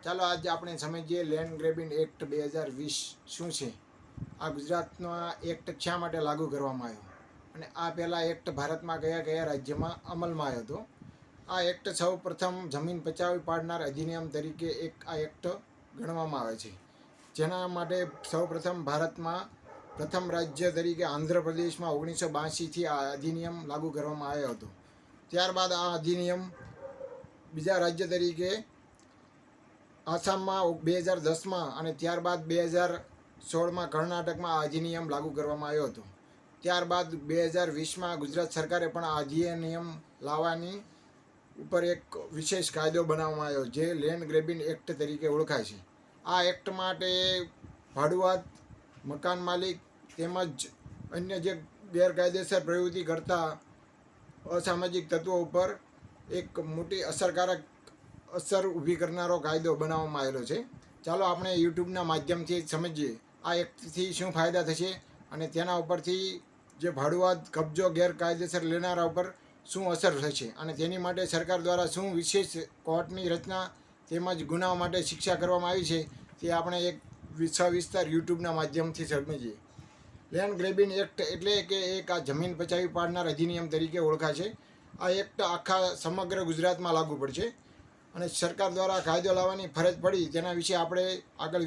ચાલો આજે આપણે સમજીએ લેન્ડ ગ્રેબિંગ એક્ટ 2020 શું છે, આ ગુજરાતમાં એક્ટ શા માટે લાગુ કરવામાં આવ્યો અને આ પહેલાં એક્ટ ભારતમાં કયા કયા રાજ્યમાં અમલમાં આવ્યો હતો. આ એક્ટ સૌ પ્રથમ જમીન પચાવી પાડનાર અધિનિયમ તરીકે આ એક્ટ ગણવામાં આવે છે, જેના માટે સૌ પ્રથમ ભારતમાં પ્રથમ રાજ્ય તરીકે આંધ્રપ્રદેશમાં 1982થી આ અધિનિયમ લાગુ કરવામાં આવ્યો હતો. ત્યારબાદ આ અધિનિયમ બીજા રાજ્ય તરીકે આસામમાં 2010માં અને ત્યારબાદ 2016માં કર્ણાટકમાં આ અધિનિયમ લાગુ કરવામાં આવ્યો હતો. ત્યારબાદ 2020માં ગુજરાત સરકારે પણ આ અધિનિયમ લાવવાની ઉપર એક વિશેષ કાયદો બનાવવામાં આવ્યો, જે લેન્ડ ગ્રેબિંગ એક્ટ તરીકે ઓળખાય છે. આ એક્ટ માટે ભાડુઆત, મકાન માલિક તેમજ અન્ય જે ગેરકાયદેસર પ્રવૃત્તિ કરતા અસામાજિક તત્વો ઉપર એક મોટી અસરકારક અસર ઊભી કરનારો કાયદો બનાવવામાં આવેલો છે. ચાલો આપણે યુટ્યુબના માધ્યમથી સમજીએ આ એક્ટથી શું ફાયદા થશે અને તેના ઉપરથી જે ભાડુઆત, કબજો, ગેરકાયદેસર લેનારા ઉપર શું અસર થશે અને તેની માટે સરકાર દ્વારા શું વિશેષ કોર્ટની રચના તેમજ ગુનાઓ માટે શિક્ષા કરવામાં આવી છે, તે આપણે એક સવિસ્તાર યુટ્યુબના માધ્યમથી સમજીએ. લેન્ડ ગ્રેબિંગ એક્ટ એટલે કે એક આ જમીન પચાવી પાડનાર અધિનિયમ તરીકે ઓળખાય છે. આ એક્ટ આખા સમગ્ર ગુજરાતમાં લાગુ પડશે અને સરકાર દ્વારા કાયદો લાવવાની ફરજ પડી તેના વિશે આપણે આગળ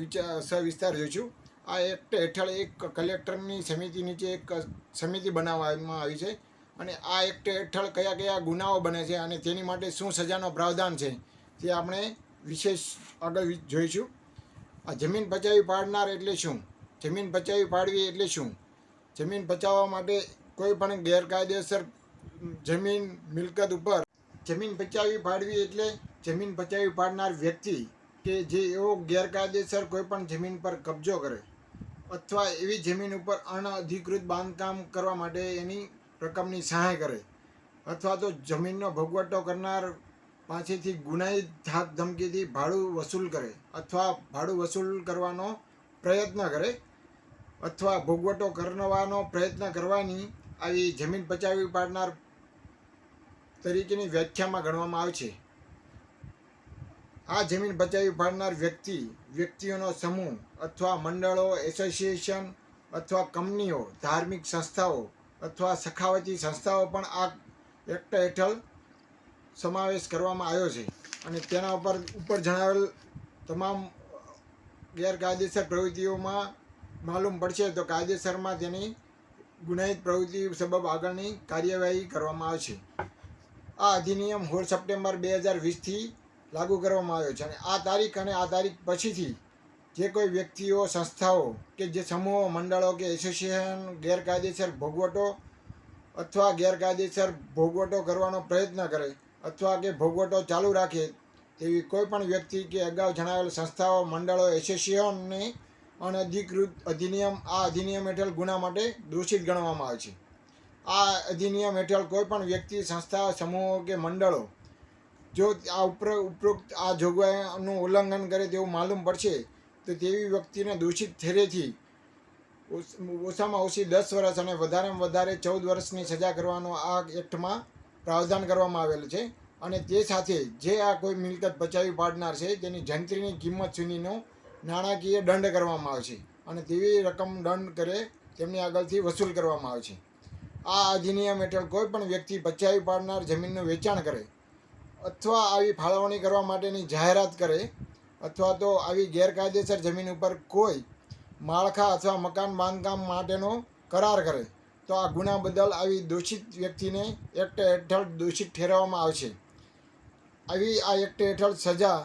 સવિસ્તાર જોઈશું. આ એક્ટ હેઠળ એક કલેક્ટરની સમિતિ નીચે એક સમિતિ બનાવવામાં આવી છે અને આ એક્ટ હેઠળ કયા કયા ગુનાઓ બને છે અને તેની માટે શું સજાનો પ્રાવધાન છે તે આપણે વિશેષ આગળ જોઈશું. આ જમીન પચાવી પાડનાર એટલે શું? જમીન પચાવી પાડવી એટલે શું? જમીન પચાવવા માટે કોઈ પણ ગેરકાયદેસર જમીન મિલકત ઉપર જમીન પચાવી પાડવી એટલે જમીન પચાવી પાડનાર વ્યક્તિ કે જે એવો ગેરકાયદેસર કોઈ પણ જમીન પર કબજો કરે અથવા એવી જમીન ઉપર અનઅધિકૃત બાંધકામ કરવા માટે એની રકમની સહાય કરે અથવા તો જમીનનો ભોગવટો કરનાર પાસેથી ગુનાહિત ધાક ધમકીથી ભાડું વસૂલ કરે અથવા ભાડું વસૂલ કરવાનો પ્રયત્ન કરે અથવા ભોગવટો કરવાનો પ્રયત્ન કરવાની આવી જમીન પચાવી પાડનાર તરીકેની વ્યાખ્યામાં ગણવામાં આવે છે. આ જમીન પચાવી પાડનાર વ્યક્તિઓનો સમૂહ અથવા મંડળો, એસોસિએશન અથવા કંપનીઓ, ધાર્મિક સંસ્થાઓ અથવા સખાવતી સંસ્થાઓ પણ આ એક્ટ હેઠળ સમાવેશ કરવામાં આવ્યો છે અને તેના ઉપર જણાવેલ તમામ ગેરકાયદેસર પ્રવૃત્તિઓમાં માલુમ પડશે તો કાયદેસરમાં તેની ગુનાહિત પ્રવૃત્તિ સબબ આગળની કાર્યવાહી કરવામાં આવશે. આ અધિનિયમ 16 સપ્ટેમ્બર 2020થી લાગુ કરવામાં આવ્યો છે અને આ તારીખ પછીથી જે કોઈ વ્યક્તિઓ, સંસ્થાઓ કે જે સમૂહો, મંડળો કે એસોસિએશન ગેરકાયદેસર ભોગવટો કરવાનો પ્રયત્ન કરે અથવા કે ભોગવટો ચાલુ રાખે તેવી કોઈ પણ વ્યક્તિ કે અગાઉ જણાવેલ સંસ્થાઓ, મંડળો, એસોસિએશનને અનધિકૃત આ અધિનિયમ હેઠળ ગુના માટે દોષિત ગણવામાં આવે છે. આ અધિનિયમ હેઠળ કોઈ પણ વ્યક્તિ, સંસ્થા, સમૂહો કે મંડળો જો આ ઉપરોક્ત આ જોગવાઈનું ઉલ્લંઘન કરે તેવું માલુમ પડશે તો તેવી વ્યક્તિને દોષિત ઠેરેથી ઓછામાં ઓછી 10 વર્ષ અને વધારેમાં વધારે 14 વર્ષની સજા કરવાનો આ એક્ટમાં પ્રાવધાન કરવામાં આવેલું છે અને તે સાથે જે આ કોઈ મિલકત પચાવી પાડનાર છે તેની જંત્રીની કિંમત સુધીનો નાણાકીય દંડ કરવામાં આવે છે અને તેવી રકમ દંડ કરે તેમની આગળથી વસૂલ કરવામાં આવે છે. આ અધિનિયમ હેઠળ કોઈ પણ વ્યક્તિ પચાવી પાડનાર જમીનનું વેચાણ કરે અથવા આવી ફાળવણી કરવા માટેની જાહેરાત કરે અથવા તો આવી ગેરકાયદેસર જમીન ઉપર કોઈ માળખા અથવા મકાન બાંધકામ માટેનો કરાર કરે તો આ ગુના બદલ આવી દોષિત વ્યક્તિને એક્ટ હેઠળ દોષિત ઠેરવવામાં આવશે. આ એક્ટ હેઠળ સજા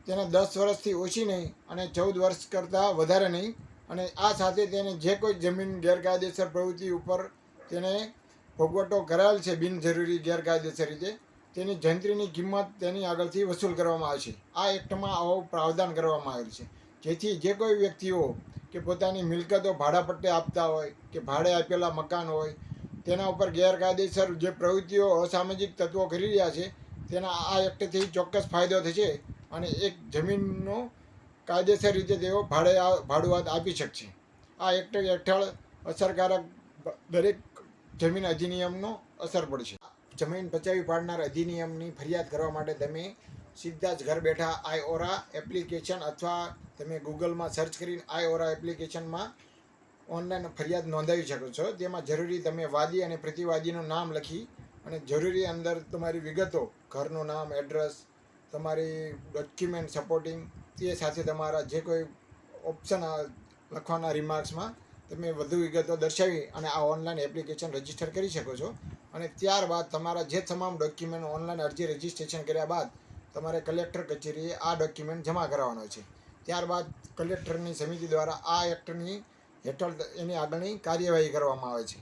તેને 10 વર્ષથી ઓછી નહીં અને 14 વર્ષ કરતાં વધારે નહીં અને આ સાથે તેને જે કોઈ જમીન ગેરકાયદેસર પ્રવૃત્તિ ઉપર તેને ભોગવટો કરાયેલ છે બિનજરૂરી ગેરકાયદેસર રીતે તેની જંત્રીની કિંમત તેની આગળથી વસૂલ કરવામાં આવશે. આ એક્ટમાં આવું પ્રાવધાન કરવામાં આવેલ છે જેથી જે કોઈ વ્યક્તિઓ કે પોતાની મિલકતો ભાડાપટ્ટે આપતા હોય કે ભાડે આપેલા મકાન હોય તેના ઉપર ગેરકાયદેસર જે પ્રવૃત્તિઓ અસામાજિક તત્વો કરી રહ્યા છે તેના આ એક્ટથી ચોક્કસ ફાયદો થશે અને એક જમીનનો કાયદેસર રીતે તેઓ ભાડુઆત આપી શકશે. આ એક્ટ હેઠળ અસરકારક દરેક જમીન અધિનિયમનો અસર પડશે. જમીન પચાવી પાડનાર અધિનિયમની ફરિયાદ કરવા માટે તમે સીધા જ ઘર બેઠા આઈઓરા એપ્લિકેશન અથવા તમે ગૂગલમાં સર્ચ કરીને આઈઓરા એપ્લિકેશનમાં ઓનલાઈન ફરિયાદ નોંધાવી શકો છો. તેમાં જરૂરી તમે વાદી અને પ્રતિવાદીનું નામ લખી અને જરૂરી અંદર તમારી વિગતો, ઘરનું નામ, એડ્રેસ, તમારી ડોક્યુમેન્ટ સપોર્ટિંગ, તે સાથે તમારા જે કોઈ ઓપ્શન લખવાના રિમાર્ક્સમાં તમે વધુ વિગતો દર્શાવી અને આ ઓનલાઈન એપ્લિકેશન રજીસ્ટર કરી શકો છો. અને ત્યારબાદ તમારા જે તમામ ડોક્યુમેન્ટ ઓનલાઈન અરજી રજીસ્ટ્રેશન કર્યા બાદ તમારે કલેક્ટર કચેરીએ આ ડોક્યુમેન્ટ જમા કરાવવાનો છે. ત્યારબાદ કલેક્ટરની સમિતિ દ્વારા આ એક્ટની હેઠળ એની આગળની કાર્યવાહી કરવામાં આવે છે.